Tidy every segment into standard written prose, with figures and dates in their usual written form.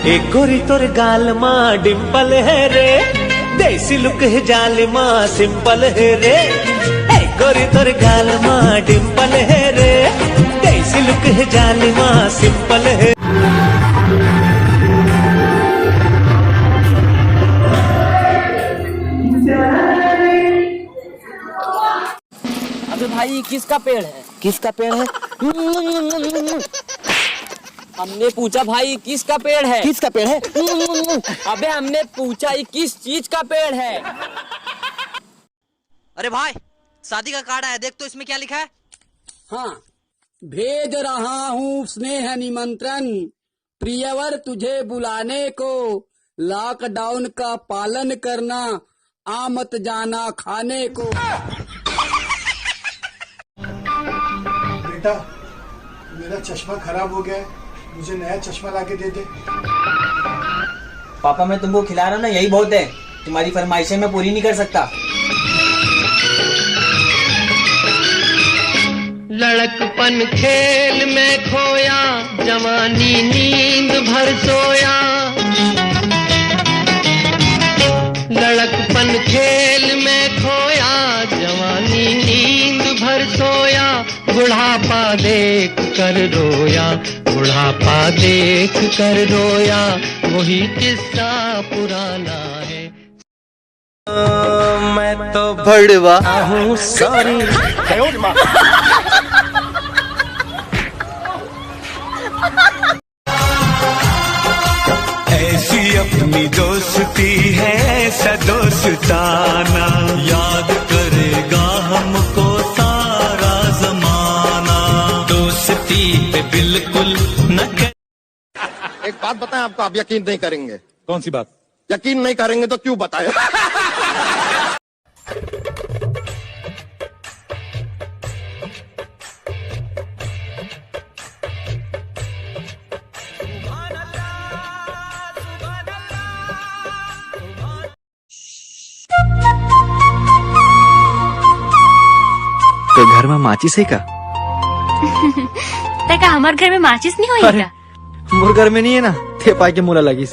एक गोरी तोर गाल माँ डिम्पल है रे, देसी लुक है जाल माँ सिंपल है रे। एक गोरी तोर गाल माँ डिम्पल है रे, देसी लुक है जाल माँ सिंपल है। अबे भाई किसका पेड़ है? किसका पेड़ है? हमने पूछा भाई किसका पेड़ है? किसका पेड़ है? अबे हमने पूछा ये किस चीज का पेड़ है? अरे भाई शादी का कार्ड आया, देख तो इसमें क्या लिखा है। हाँ, भेज रहा हूँ स्नेह निमंत्रण, प्रियवर तुझे बुलाने को, लॉकडाउन का पालन करना, आमत जाना खाने को। बेटा मेरा चश्मा खराब हो गया है, मुझे नया चश्मा लाके दे दे। पापा मैं तुमको खिला रहा हूँ ना, यही बहुत है, तुम्हारी फरमाइशें मैं पूरी नहीं कर सकता। लड़कपन खेल में खोया, जवानी नींद भर सोया। लड़कपन खेल में खोया, जवानी नींद भर सोया। बुढ़ापा देख कर रोया, बुढ़ापा देख कर रोया, वही किस्सा पुराना है। मैं तो भड़वा हूँ सॉरी। ऐसी अपनी दोस्ती है, ऐसा दोस्ताना, याद करेगा हमको सारा जमाना, दोस्ती पे बिल्कुल न कर। एक बात बताएं आपको, आप यकीन नहीं करेंगे। कौन सी बात? यकीन नहीं करेंगे तो क्यों बताएं। तो घर में माचिस है का? तेका हमारे घर में माचिस नहीं होई का? मोर घर में नहीं है ना, थे पाई के मोला लगिस।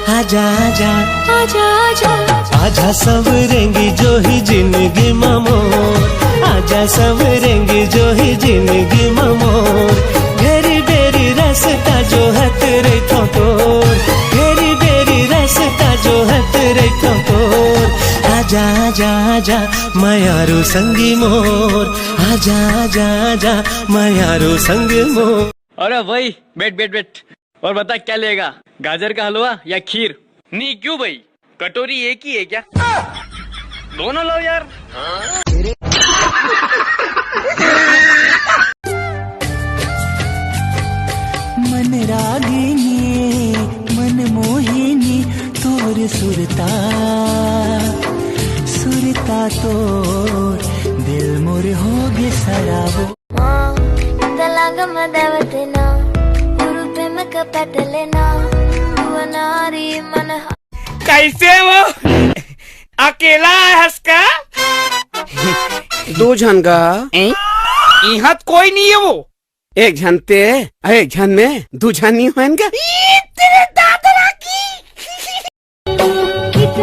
आजा आजा आजा आजा आजा सवरेंगी जो ही जिंदगी ममोर, आजा सवरेंगी जो ही जिंदगी ममोर। घेरी बेरी रास्ता जो है तेरे ठोकर, घेरी बेरी रास्ता जो है तेरे ठोकर। आजा आजा आजा मायारू संगी मोर, आजा आजा आजा मायारू संग मोर। अरे भाई बैठ बैठ बैठ, और बता क्या लेगा, गाजर का हलवा या खीर? नहीं क्यों भाई, कटोरी एक ही है क्या? दोनों लो यार। मन रागिनी मन मोहिनी तोर सुरता, सुरता तोर दिल मोर हो गे सराबो। कैसे वो अकेला है हंसका? दो झन का यहाँ कोई नहीं है, वो एक झन ते एक झन में दो झन नहीं है इनका। तेरे दादरा की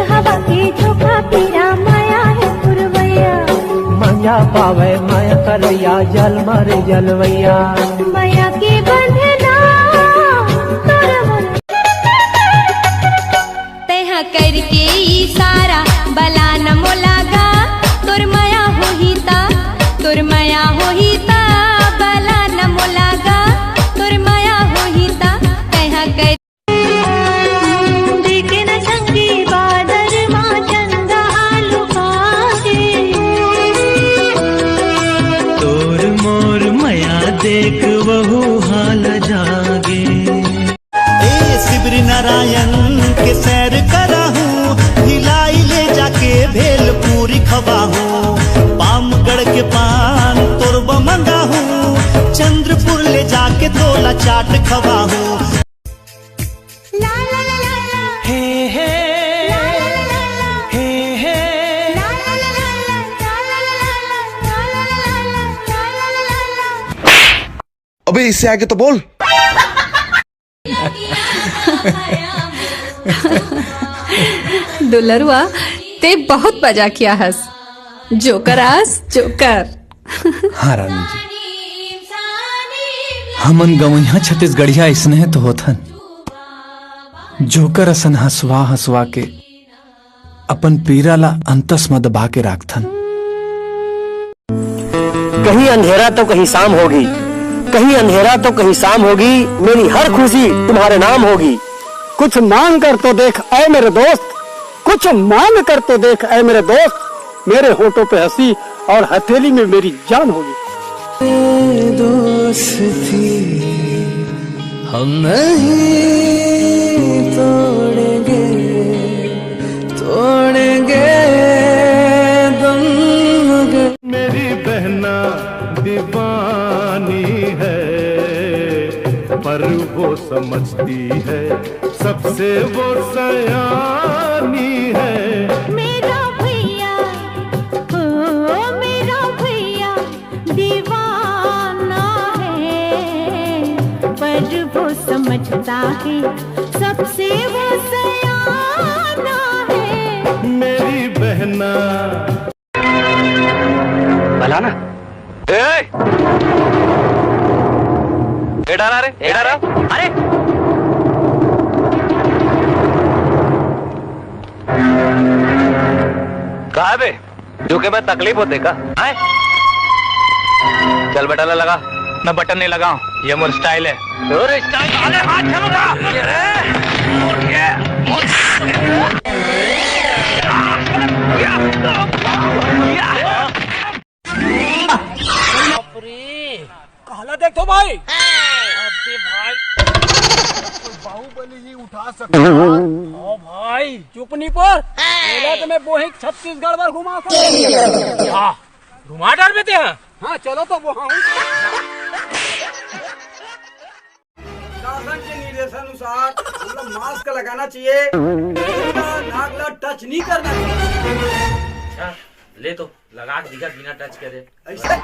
हवा की झोंका पीरा माया है पुरवैया, माया पावे माया करैया, जल मारे जलवैया, माया के बंधना तेहा करके इशारा बला न मोलागा, तोर माया होहिता, तोर माया होहिता, बला न मोलागा, तोर माया होहिता। तेहा कर देखे न संगी बादर माँ चंदा आलू खाके, तोर मोर माया देख वहु हाल जागे। ए शिवरी नारायण के सैर करा हूँ, हिलाई ले जाके भेल पूरी खवा हूँ, पामगढ़ के पान तोरब मंगा हूँ, चंद्रपुर ले जाके तोला चाट खवा हूँ। हे हे हे हे इससे आगे तो बोल। दुलरुआ ते बहुत मजा किया हस। जोकर आस जोकर। हाँ रानी जी, हमन गवैया छत्तीसगढ़िया इसने तो होथन जोकर असन हंसवा हंसवा के अपन पीरा ला अंतस में दबा के राखथन। कहीं अंधेरा तो कहीं शाम होगी, कहीं अंधेरा तो कहीं शाम होगी, मेरी हर खुशी तुम्हारे नाम होगी। कुछ मांग कर तो देख ऐ मेरे दोस्त, कुछ मांग कर तो देख ऐ मेरे दोस्त, मेरे होठों पे हंसी और हथेली में मेरी जान होगी। दोस्ती हम नहीं तोड़ेंगे, तोड़ेंगे दम मगर। मेरी बहना दीवानी है, पर वो समझती है सबसे वो सयानी है। मेरा भैया हो, मेरा भैया दीवाना है, पर वो समझता है सबसे वो सयाना है। मेरी बहना भला ना एडारा रे एडारा, अरे कहा बे जो कि मैं तकलीफ होते का आए? चल बटन लगा। मैं बटन नहीं लगाऊं, ये मोर स्टाइल है। और स्टाइल आगे हाथ चलूंगा। कहला देखो भाई, बाहुबली ही उठा सकता है। ओ भाई चुप नहीं पर, तो मैं वो ही छत्तीसगढ़ भर घुमा सकता। घुमा डाल देते हैं। हाँ चलो तो वो शासन के निर्देशानुसार मतलब मास्क लगाना चाहिए, नाक टच नहीं करना चाहिए। ले तो लगा के दिखा बिना टच करे ऐसे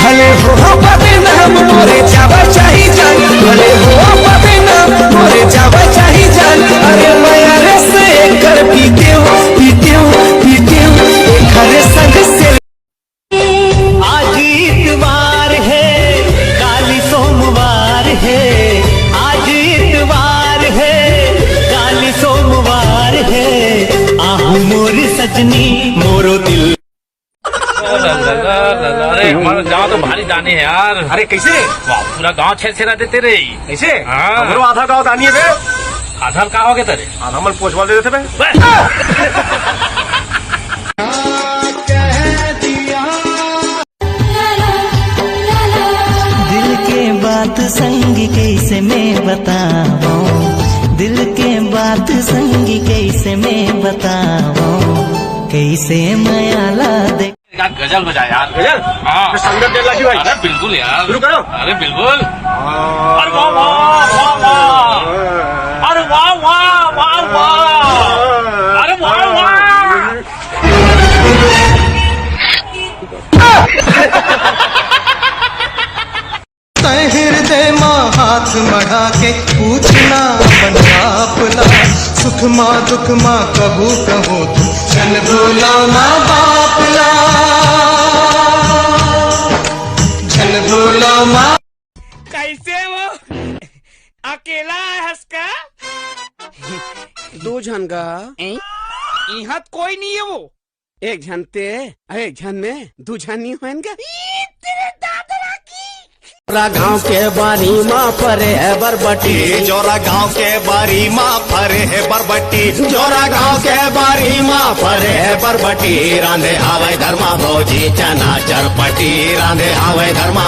भले हो बदनाम मोरे जावा चाही जान, भले हो बदनाम मोरे जावा चाही जान। अरे माया रे से कर पीते हो पीते हो पीते हो घर संग से। आज इतवार है काली सोमवार है, आज इतवार है काली सोमवार है। आहू मोर सजनी मोरो दिल। अरे हमारा गाँव तो भारी दानी है यार। अरे कैसे? वाह, पूरा गाँव छेड़ा देते रे। कैसे? हाँ। हमरो आधा गाँव दानी है। आधार कहाँ हो गए तेरे? आधा मन पोछवाल दे देते बे। दिल के बात संग कैसे मैं बताऊं, दिल के बात संग कैसे मैं बताऊं, कैसे मायाला दे। गजल बजा यार। गजल? हाँ संगत दे लगी भाई। अरे बिल्कुल यार, शुरू करो। अरे बिल्कुल। अरे वाह वाह वाह वाह, अरे वाह वाह वाह वाह, अरे वाह वाह। हृदय माँ हाथ बढ़ा के पूछना बंदापला, सुख माँ दुख माँ कबू कहो तू चल बोला माँ बापला, चल बोला माँ। कैसे वो अकेला है हंसका? दो झन का यहाँ कोई नहीं है। वो एक झनते एक झन में दो झन नहीं हो इनका। तेरे दादा की जोरा गाँव के बारी माँ फरे है बरबटी, जोरा गाँव के बारी माँ फरे है बरबटी, जोरा गाँव के बारी माँ फरे है बरबटी। रांधे आवे धर्मा भोजी चना चरपटी, रांधे आवे धर्मा